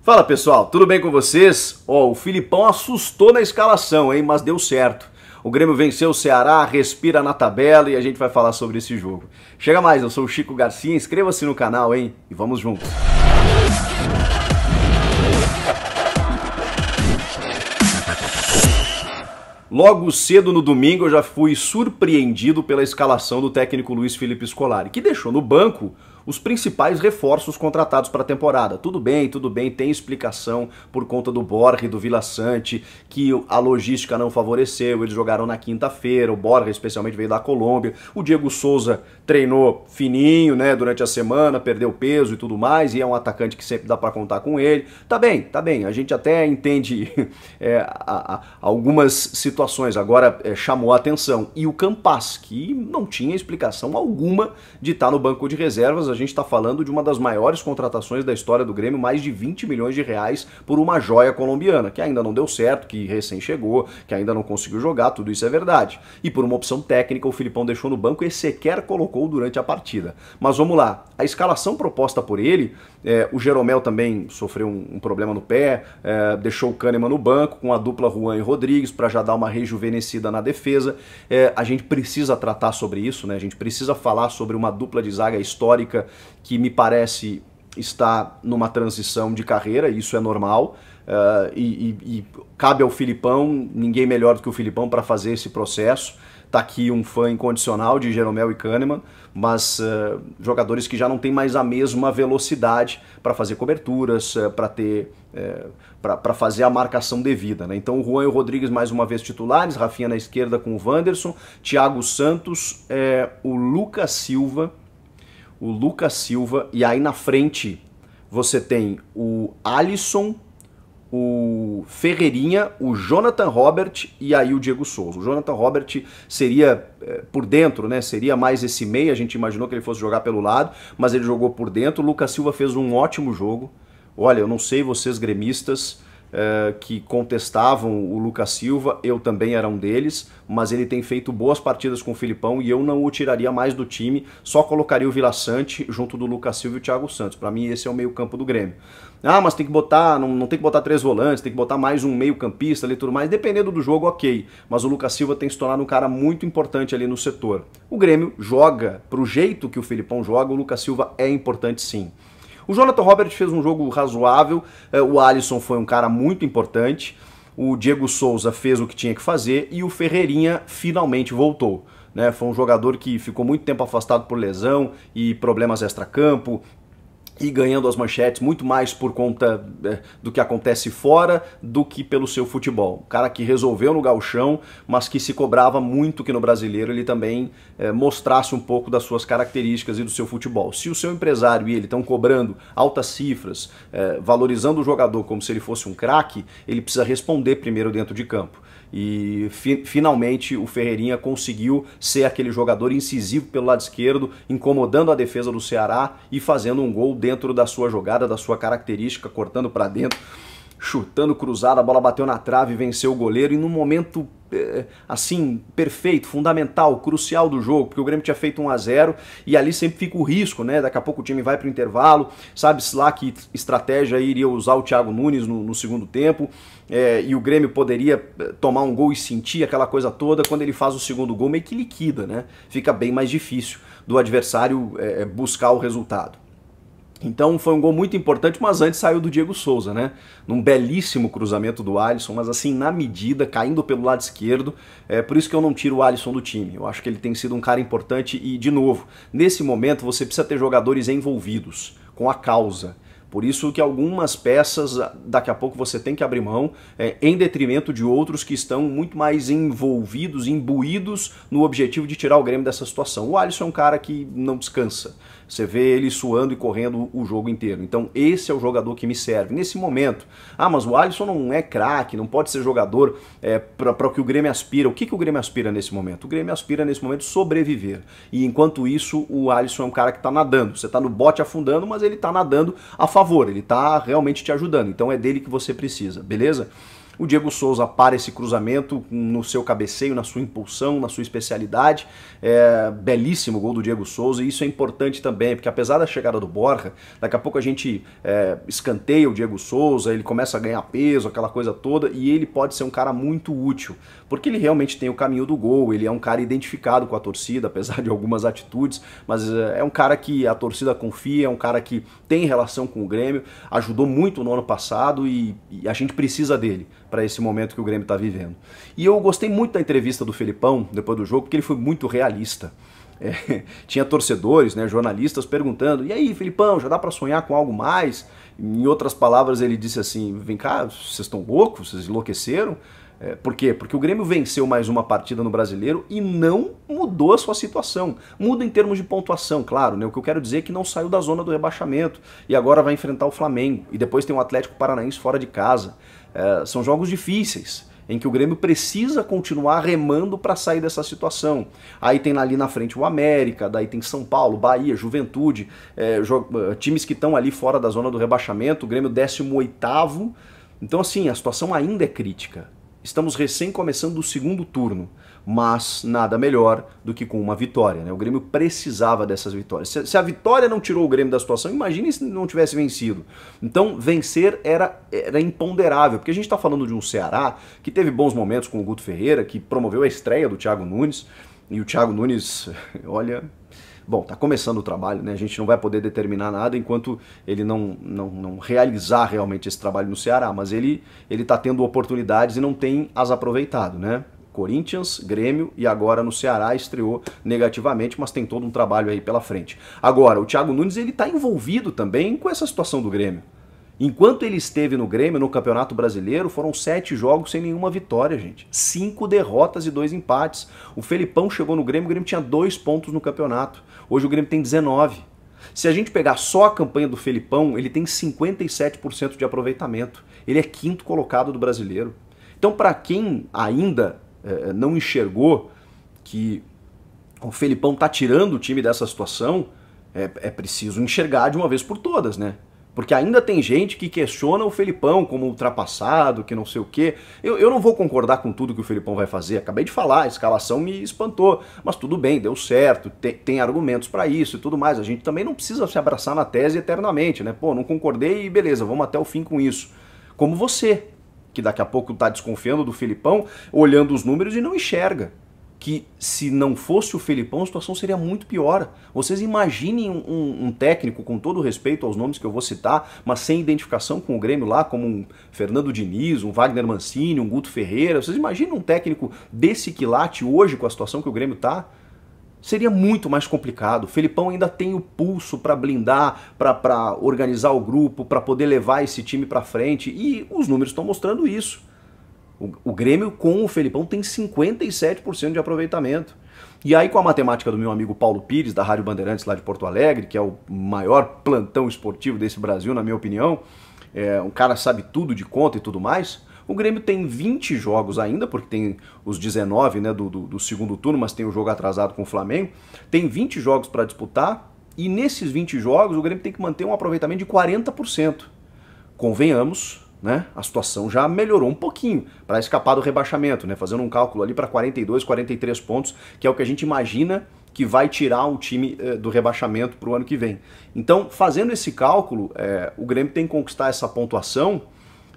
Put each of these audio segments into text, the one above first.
Fala pessoal, tudo bem com vocês? O Filipão assustou na escalação, hein? Mas deu certo. O Grêmio venceu o Ceará, respira na tabela e a gente vai falar sobre esse jogo. Chega mais, eu sou o Chico Garcia, inscreva-se no canal, hein? E vamos juntos. Logo cedo no domingo eu já fui surpreendido pela escalação do técnico Luiz Felipe Scolari, que deixou no banco os principais reforços contratados para a temporada. Tudo bem, tem explicação por conta do Borja e do Vila Sante, que a logística não favoreceu, eles jogaram na quinta-feira, o Borja especialmente veio da Colômbia, o Diego Souza treinou fininho, né, durante a semana, perdeu peso e tudo mais, e é um atacante que sempre dá para contar com ele. Tá bem, a gente até entende algumas situações, agora chamou a atenção. E o Campas, que não tinha explicação alguma de estar no banco de reservas. A gente está falando de uma das maiores contratações da história do Grêmio, mais de 20 milhões de reais por uma joia colombiana, que ainda não deu certo, que recém chegou, que ainda não conseguiu jogar, tudo isso é verdade. E por uma opção técnica, o Filipão deixou no banco e sequer colocou durante a partida. Mas vamos lá, a escalação proposta por ele, o Jeromel também sofreu um problema no pé, deixou o Kahneman no banco, com a dupla Juan e Rodrigues, para já dar uma rejuvenescida na defesa. A gente precisa tratar sobre isso, né? A gente precisa falar sobre uma dupla de zaga histórica que me parece está numa transição de carreira, isso é normal, e cabe ao Filipão, ninguém melhor do que o Filipão para fazer esse processo. Tá aqui um fã incondicional de Jeromel e Kahneman, mas jogadores que já não têm mais a mesma velocidade para fazer coberturas, para fazer a marcação devida, né? Então o Juan e o Rodrigues mais uma vez titulares, Rafinha na esquerda com o Wanderson, Thiago Santos, o Lucas Silva, e aí na frente você tem o Alisson, o Ferreirinha, o Jonathan Robert e aí o Diego Souza. O Jonathan Robert seria por dentro, né? Seria mais esse meia, a gente imaginou que ele fosse jogar pelo lado, mas ele jogou por dentro. O Lucas Silva fez um ótimo jogo. Olha, eu não sei vocês gremistas que contestavam o Lucas Silva, eu também era um deles, mas ele tem feito boas partidas com o Filipão e eu não o tiraria mais do time, só colocaria o Vila Sante junto do Lucas Silva e o Thiago Santos. Para mim esse é o meio campo do Grêmio. Ah, mas tem que botar, não tem que botar 3 volantes, tem que botar mais um meio campista ali e tudo mais, dependendo do jogo, ok, mas o Lucas Silva tem se tornado um cara muito importante ali no setor. O Grêmio joga, pro jeito que o Filipão joga, o Lucas Silva é importante sim. O Jonathan Robert fez um jogo razoável, o Alisson foi um cara muito importante, o Diego Souza fez o que tinha que fazer e o Ferreirinha finalmente voltou, né? Foi um jogador que ficou muito tempo afastado por lesão e problemas extracampo, e ganhando as manchetes muito mais por conta do que acontece fora do que pelo seu futebol. Um cara que resolveu no gauchão, mas que se cobrava muito que no brasileiro ele também mostrasse um pouco das suas características e do seu futebol. Se o seu empresário e ele estão cobrando altas cifras, valorizando o jogador como se ele fosse um craque, ele precisa responder primeiro dentro de campo. E finalmente o Ferreirinha conseguiu ser aquele jogador incisivo pelo lado esquerdo, incomodando a defesa do Ceará e fazendo um gol dentro da sua jogada, da sua característica, cortando para dentro, chutando cruzado, a bola bateu na trave, venceu o goleiro e num momento assim, perfeito, fundamental, crucial do jogo, porque o Grêmio tinha feito 1 a 0 e ali sempre fica o risco, né? Daqui a pouco o time vai para o intervalo, sabe-se lá que estratégia iria usar o Thiago Nunes no segundo tempo, e o Grêmio poderia tomar um gol e sentir aquela coisa toda. Quando ele faz o segundo gol, meio que liquida, né? Fica bem mais difícil do adversário buscar o resultado. Então foi um gol muito importante, mas antes saiu do Diego Souza, né? Num belíssimo cruzamento do Alisson, mas assim na medida, caindo pelo lado esquerdo. Por isso que eu não tiro o Alisson do time. Eu acho que ele tem sido um cara importante e, de novo, nesse momento você precisa ter jogadores envolvidos com a causa. Por isso que algumas peças, daqui a pouco você tem que abrir mão, em detrimento de outros que estão muito mais envolvidos, imbuídos no objetivo de tirar o Grêmio dessa situação. O Alisson é um cara que não descansa. Você vê ele suando e correndo o jogo inteiro. Então esse é o jogador que me serve. Nesse momento, mas o Alisson não é craque, não pode ser jogador para o que o Grêmio aspira. O que o Grêmio aspira nesse momento? O Grêmio aspira nesse momento sobreviver. E enquanto isso, o Alisson é um cara que está nadando. Você está no bote afundando, mas ele está nadando a favor, ele está realmente te ajudando. Então é dele que você precisa, beleza? o Diego Souza para esse cruzamento no seu cabeceio, na sua impulsão, na sua especialidade. Belíssimo gol do Diego Souza, e isso é importante também, porque apesar da chegada do Borja, daqui a pouco a gente escanteia o Diego Souza, ele começa a ganhar peso, aquela coisa toda, e ele pode ser um cara muito útil, porque ele realmente tem o caminho do gol, ele é um cara identificado com a torcida, apesar de algumas atitudes, mas é um cara que a torcida confia, é um cara que tem relação com o Grêmio, ajudou muito no ano passado e a gente precisa dele para esse momento que o Grêmio está vivendo. E eu gostei muito da entrevista do Felipão depois do jogo, porque ele foi muito realista. Tinha torcedores, né, jornalistas perguntando: e aí, Felipão, já dá para sonhar com algo mais? Em outras palavras, ele disse assim: vem cá, vocês estão loucos? Vocês enlouqueceram? Por quê? Porque o Grêmio venceu mais uma partida no Brasileiro e não mudou a sua situação. Muda em termos de pontuação, claro, né? O que eu quero dizer é que não saiu da zona do rebaixamento e agora vai enfrentar o Flamengo. E depois tem o Atlético Paranaense fora de casa. São jogos difíceis, em que o Grêmio precisa continuar remando para sair dessa situação. Aí tem ali na frente o América, daí tem São Paulo, Bahia, Juventude, times que estão ali fora da zona do rebaixamento, o Grêmio 18º. Então assim, a situação ainda é crítica. Estamos recém começando o segundo turno, mas nada melhor do que com uma vitória, né? O Grêmio precisava dessas vitórias. Se a vitória não tirou o Grêmio da situação, imagine se não tivesse vencido. Então vencer era imponderável, porque a gente está falando de um Ceará que teve bons momentos com o Guto Ferreira, que promoveu a estreia do Thiago Nunes, e o Thiago Nunes, olha... Bom, tá começando o trabalho, né? A gente não vai poder determinar nada enquanto ele não realizar realmente esse trabalho no Ceará, mas ele tá tendo oportunidades e não tem as aproveitado, né? Corinthians, Grêmio e agora no Ceará estreou negativamente, mas tem todo um trabalho aí pela frente. Agora, o Thiago Nunes, ele tá envolvido também com essa situação do Grêmio. Enquanto ele esteve no Grêmio, no Campeonato Brasileiro, foram 7 jogos sem nenhuma vitória, gente. 5 derrotas e 2 empates. O Felipão chegou no Grêmio, o Grêmio tinha 2 pontos no campeonato. Hoje o Grêmio tem 19. Se a gente pegar só a campanha do Felipão, ele tem 57% de aproveitamento. Ele é 5º colocado do Brasileiro. Então, para quem ainda não enxergou que o Felipão está tirando o time dessa situação, é preciso enxergar de uma vez por todas, né? Porque ainda tem gente que questiona o Felipão como ultrapassado, que não sei o quê. Eu não vou concordar com tudo que o Felipão vai fazer. Acabei de falar, a escalação me espantou. Mas tudo bem, deu certo, tem argumentos para isso e tudo mais. A gente também não precisa se abraçar na tese eternamente, né? Pô, não concordei e beleza, vamos até o fim com isso. Como você, que daqui a pouco tá desconfiando do Felipão, olhando os números e não enxerga que se não fosse o Felipão a situação seria muito pior. Vocês imaginem um técnico, com todo respeito aos nomes que eu vou citar, mas sem identificação com o Grêmio lá, como um Fernando Diniz, um Wagner Mancini, um Guto Ferreira. Vocês imaginam um técnico desse quilate hoje com a situação que o Grêmio tá? Seria muito mais complicado. O Felipão ainda tem o pulso para blindar, para organizar o grupo, para poder levar esse time para frente, e os números estão mostrando isso. O Grêmio com o Felipão tem 57% de aproveitamento. E aí com a matemática do meu amigo Paulo Pires, da Rádio Bandeirantes lá de Porto Alegre, que é o maior plantão esportivo desse Brasil, na minha opinião, um cara sabe tudo de conta e tudo mais, o Grêmio tem 20 jogos ainda, porque tem os 19, né, do segundo turno, mas tem o jogo atrasado com o Flamengo, tem 20 jogos para disputar, e nesses 20 jogos o Grêmio tem que manter um aproveitamento de 40%. Convenhamos, né? A situação já melhorou um pouquinho para escapar do rebaixamento, né? Fazendo um cálculo ali para 42, 43 pontos, que é o que a gente imagina que vai tirar o time do rebaixamento para o ano que vem. Então, fazendo esse cálculo, o Grêmio tem que conquistar essa pontuação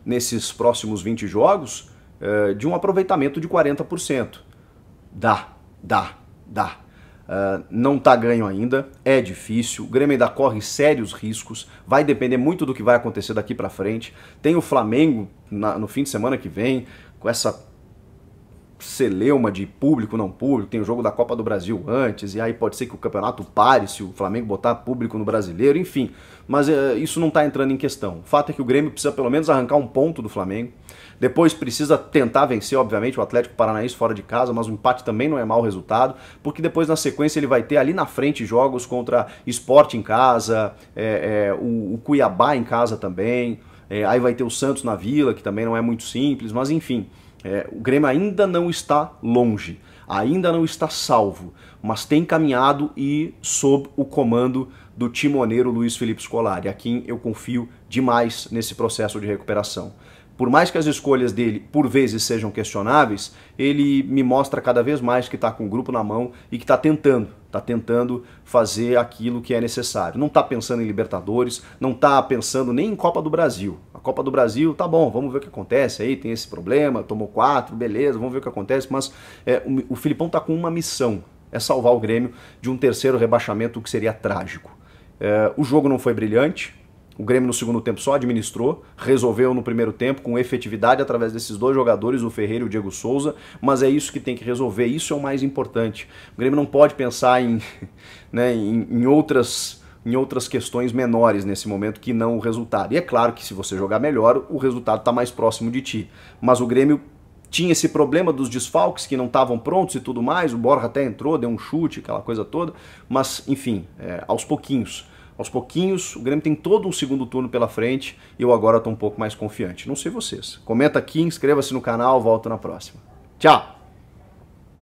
nesses próximos 20 jogos de um aproveitamento de 40%. Dá. Não tá ganho ainda, é difícil, o Grêmio ainda corre sérios riscos, vai depender muito do que vai acontecer daqui pra frente. Tem o Flamengo no fim de semana que vem, com essa celeuma de público, não público, tem o jogo da Copa do Brasil antes, e aí pode ser que o campeonato pare se o Flamengo botar público no Brasileiro, enfim. Mas isso não tá entrando em questão. O fato é que o Grêmio precisa pelo menos arrancar um ponto do Flamengo, depois precisa tentar vencer, obviamente, o Atlético Paranaense fora de casa, mas o empate também não é mau resultado, porque depois na sequência ele vai ter ali na frente jogos contra Sport em casa, o Cuiabá em casa também, aí vai ter o Santos na Vila, que também não é muito simples, mas enfim, o Grêmio ainda não está longe, ainda não está salvo, mas tem caminhado e sob o comando do timoneiro Luiz Felipe Scolari, a quem eu confio demais nesse processo de recuperação. por mais que as escolhas dele por vezes sejam questionáveis, ele me mostra cada vez mais que está com o grupo na mão e que está tentando fazer aquilo que é necessário. Não está pensando em Libertadores, não está pensando nem em Copa do Brasil. A Copa do Brasil, tá bom, vamos ver o que acontece aí, tem esse problema, tomou 4, beleza, vamos ver o que acontece, mas o Filipão está com uma missão, é salvar o Grêmio de um terceiro rebaixamento, o que seria trágico. O jogo não foi brilhante, o Grêmio no segundo tempo só administrou, resolveu no primeiro tempo com efetividade através desses dois jogadores, o Ferreira e o Diego Souza, mas é isso que tem que resolver, isso é o mais importante. O Grêmio não pode pensar né, em outras questões menores nesse momento que não o resultado. E é claro que se você jogar melhor, o resultado está mais próximo de ti. Mas o Grêmio tinha esse problema dos desfalques que não estavam prontos e tudo mais, o Borja até entrou, deu um chute, aquela coisa toda, mas enfim, aos pouquinhos. Aos pouquinhos, o Grêmio tem todo um segundo turno pela frente e eu agora estou um pouco mais confiante. Não sei vocês. Comenta aqui, inscreva-se no canal, volto na próxima. Tchau!